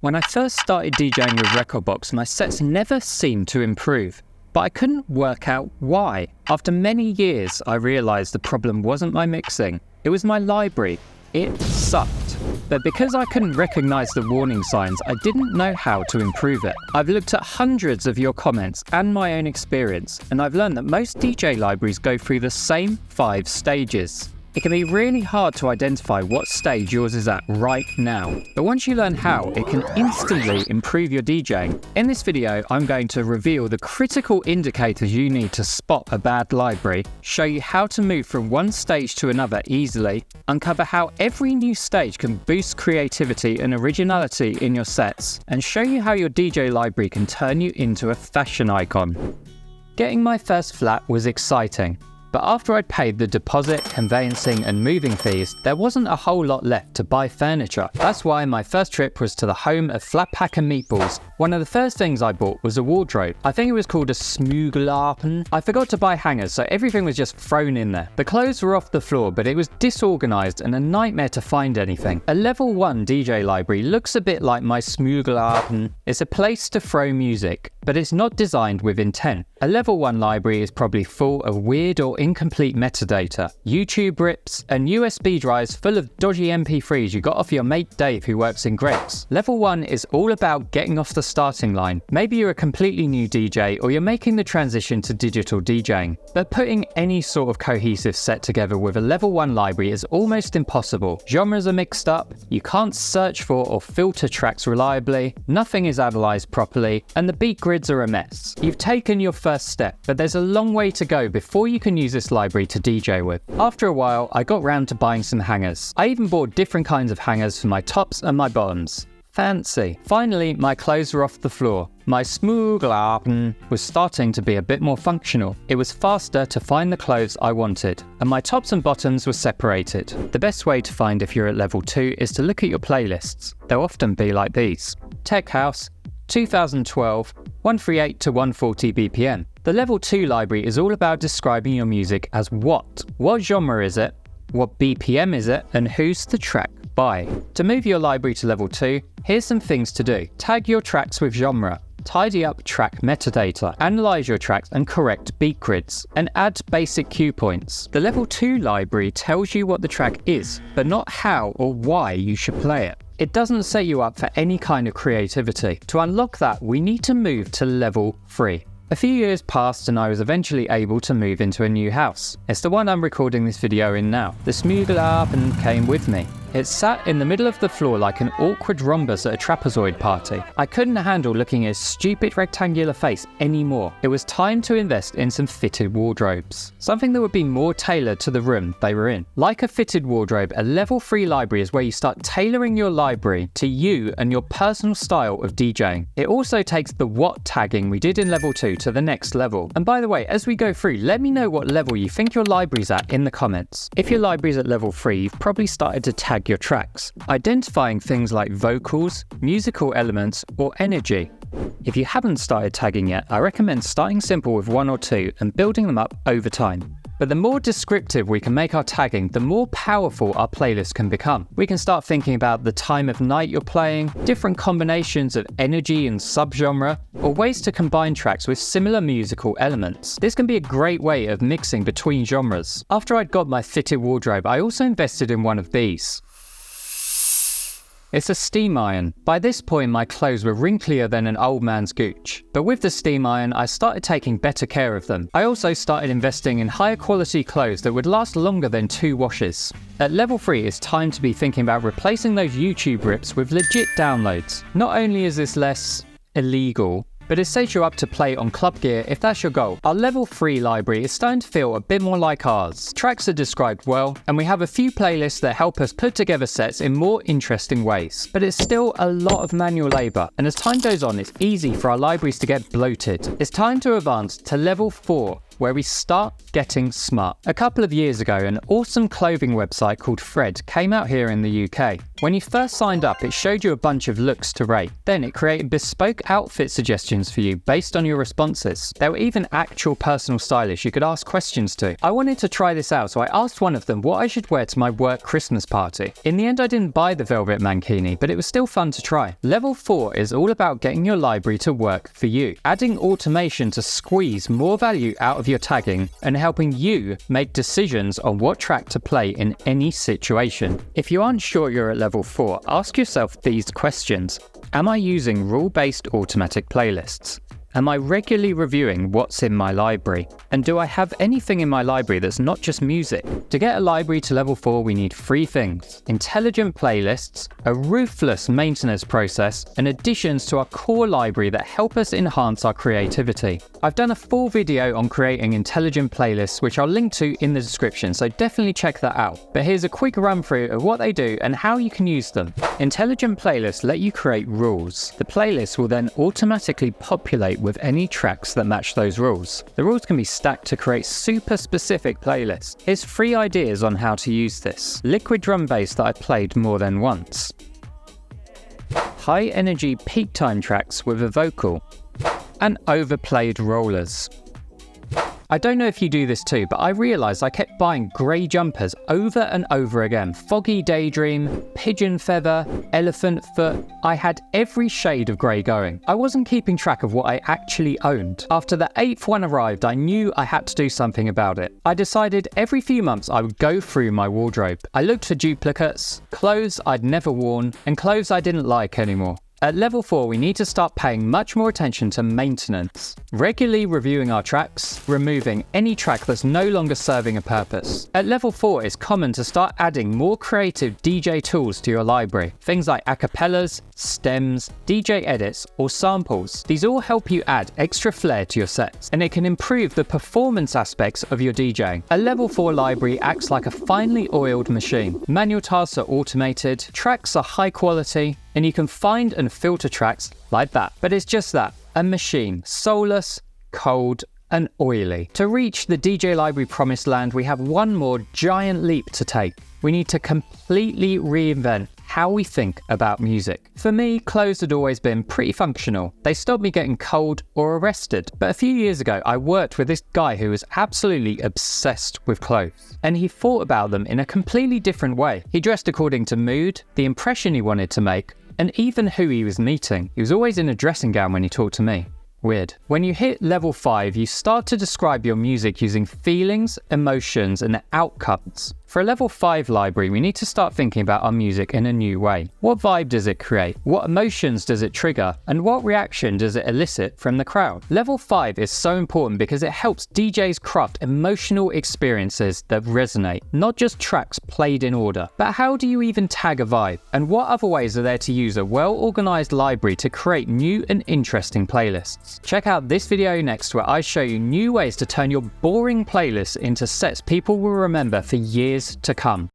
When I first started DJing with Rekordbox, my sets never seemed to improve, but I couldn't work out why. After many years, I realised the problem wasn't my mixing, it was my library. It sucked. But because I couldn't recognise the warning signs, I didn't know how to improve it. I've looked at hundreds of your comments and my own experience, and I've learned that most DJ libraries go through the same 5 stages. It can be really hard to identify what stage yours is at right now, but once you learn how, it can instantly improve your DJing. In this video, I'm going to reveal the critical indicators you need to spot a bad library, show you how to move from one stage to another easily, uncover how every new stage can boost creativity and originality in your sets, and show you how your DJ library can turn you into a fashion icon. Getting my first flat was exciting. But after I'd paid the deposit, conveyancing and moving fees, there wasn't a whole lot left to buy furniture. That's why my first trip was to the home of Flat Pack and Meatballs. One of the first things I bought was a wardrobe. I think it was called a smooglapen. I forgot to buy hangers, so everything was just thrown in there. The clothes were off the floor, but it was disorganised and a nightmare to find anything. A level 1 DJ library looks a bit like my smooglapen. It's a place to throw music, but it's not designed with intent. A level 1 library is probably full of weird or incomplete metadata, YouTube rips, and USB drives full of dodgy MP3s you got off your mate Dave who works in Greg's. Level 1 is all about getting off the starting line. Maybe you're a completely new DJ or you're making the transition to digital DJing. But putting any sort of cohesive set together with a level 1 library is almost impossible. Genres are mixed up, you can't search for or filter tracks reliably, nothing is analysed properly, and the beat grids are a mess. You've taken your first step, but there's a long way to go before you can use this library to DJ with. After a while, I got round to buying some hangers. I even bought different kinds of hangers for my tops and my bottoms. Fancy. Finally, my clothes were off the floor. My smooglapen was starting to be a bit more functional. It was faster to find the clothes I wanted, and my tops and bottoms were separated. The best way to find if you're at level 2 is to look at your playlists. They'll often be like these: Tech House, 2012, 138 to 140 BPM. The level 2 library is all about describing your music as what. What genre is it? What BPM is it? And who's the track by? To move your library to level 2, here's some things to do. Tag your tracks with genre. Tidy up track metadata, analyze your tracks and correct beat grids, and add basic cue points. The level 2 library tells you what the track is, but not how or why you should play it. It doesn't set you up for any kind of creativity. To unlock that, we need to move to level 3. A few years passed and I was eventually able to move into a new house. It's the one I'm recording this video in now. The smooglapen came with me. It sat in the middle of the floor like an awkward rhombus at a trapezoid party. I couldn't handle looking at its stupid rectangular face anymore. It was time to invest in some fitted wardrobes. Something that would be more tailored to the room they were in. Like a fitted wardrobe, a level 3 library is where you start tailoring your library to you and your personal style of DJing. It also takes the what tagging we did in level 2 to the next level. And by the way, as we go through, let me know what level you think your library's at in the comments. If your library's at level 3, you've probably started to tag your tracks, identifying things like vocals, musical elements, or energy. If you haven't started tagging yet, I recommend starting simple with 1 or 2 and building them up over time. But the more descriptive we can make our tagging, the more powerful our playlist can become. We can start thinking about the time of night you're playing, different combinations of energy and subgenre, or ways to combine tracks with similar musical elements. This can be a great way of mixing between genres. After I'd got my fitted wardrobe, I also invested in one of these. It's a steam iron. By this point, my clothes were wrinklier than an old man's gooch. But with the steam iron, I started taking better care of them. I also started investing in higher quality clothes that would last longer than 2 washes. At level 3, it's time to be thinking about replacing those YouTube rips with legit downloads. Not only is this less illegal, but it sets you up to play on club gear if that's your goal. Our level 3 library is starting to feel a bit more like ours. Tracks are described well, and we have a few playlists that help us put together sets in more interesting ways. But it's still a lot of manual labour, and as time goes on, it's easy for our libraries to get bloated. It's time to advance to level 4. where we start getting smart. A couple of years ago, an awesome clothing website called Fred came out here in the UK. When you first signed up, it showed you a bunch of looks to rate. Then it created bespoke outfit suggestions for you based on your responses. There were even actual personal stylists you could ask questions to. I wanted to try this out, so I asked one of them what I should wear to my work Christmas party. In the end, I didn't buy the velvet mankini, but it was still fun to try. Level 4 is all about getting your library to work for you, adding automation to squeeze more value out of your tagging and helping you make decisions on what track to play in any situation. If you aren't sure you're at level 4, ask yourself these questions. Am I using rule-based automatic playlists? Am I regularly reviewing what's in my library? And do I have anything in my library that's not just music? To get a library to level 4, we need 3 things: intelligent playlists, a ruthless maintenance process, and additions to our core library that help us enhance our creativity. I've done a full video on creating intelligent playlists, which I'll link to in the description, so definitely check that out. But here's a quick run through of what they do and how you can use them. Intelligent playlists let you create rules. The playlist will then automatically populate with any tracks that match those rules. The rules can be stacked to create super specific playlists. Here's 3 ideas on how to use this. Liquid drum bass that I played more than once. High energy peak time tracks with a vocal. And overplayed rollers. I don't know if you do this too, but I realised I kept buying grey jumpers over and over again. Foggy Daydream, Pigeon Feather, Elephant Foot. I had every shade of grey going. I wasn't keeping track of what I actually owned. After the 8th one arrived, I knew I had to do something about it. I decided every few months I would go through my wardrobe. I looked for duplicates, clothes I'd never worn, and clothes I didn't like anymore. At level 4, we need to start paying much more attention to maintenance. Regularly reviewing our tracks, removing any track that's no longer serving a purpose. At level 4, it's common to start adding more creative DJ tools to your library. Things like acapellas, stems, DJ edits, or samples. These all help you add extra flair to your sets, and it can improve the performance aspects of your DJing. A level 4 library acts like a finely oiled machine. Manual tasks are automated, tracks are high quality, and you can find and filter tracks like that. But it's just that, a machine, soulless, cold, and oily. To reach the DJ library promised land, we have one more giant leap to take. We need to completely reinvent how we think about music. For me, clothes had always been pretty functional. They stopped me getting cold or arrested. But a few years ago, I worked with this guy who was absolutely obsessed with clothes. And he thought about them in a completely different way. He dressed according to mood, the impression he wanted to make, and even who he was meeting. He was always in a dressing gown when he talked to me. Weird. When you hit level 5, you start to describe your music using feelings, emotions, and outcomes. For a level 5 library, we need to start thinking about our music in a new way. What vibe does it create? What emotions does it trigger? And what reaction does it elicit from the crowd? Level 5 is so important because it helps DJs craft emotional experiences that resonate, not just tracks played in order. But how do you even tag a vibe? And what other ways are there to use a well-organized library to create new and interesting playlists? Check out this video next where I show you new ways to turn your boring playlists into sets people will remember for years to come.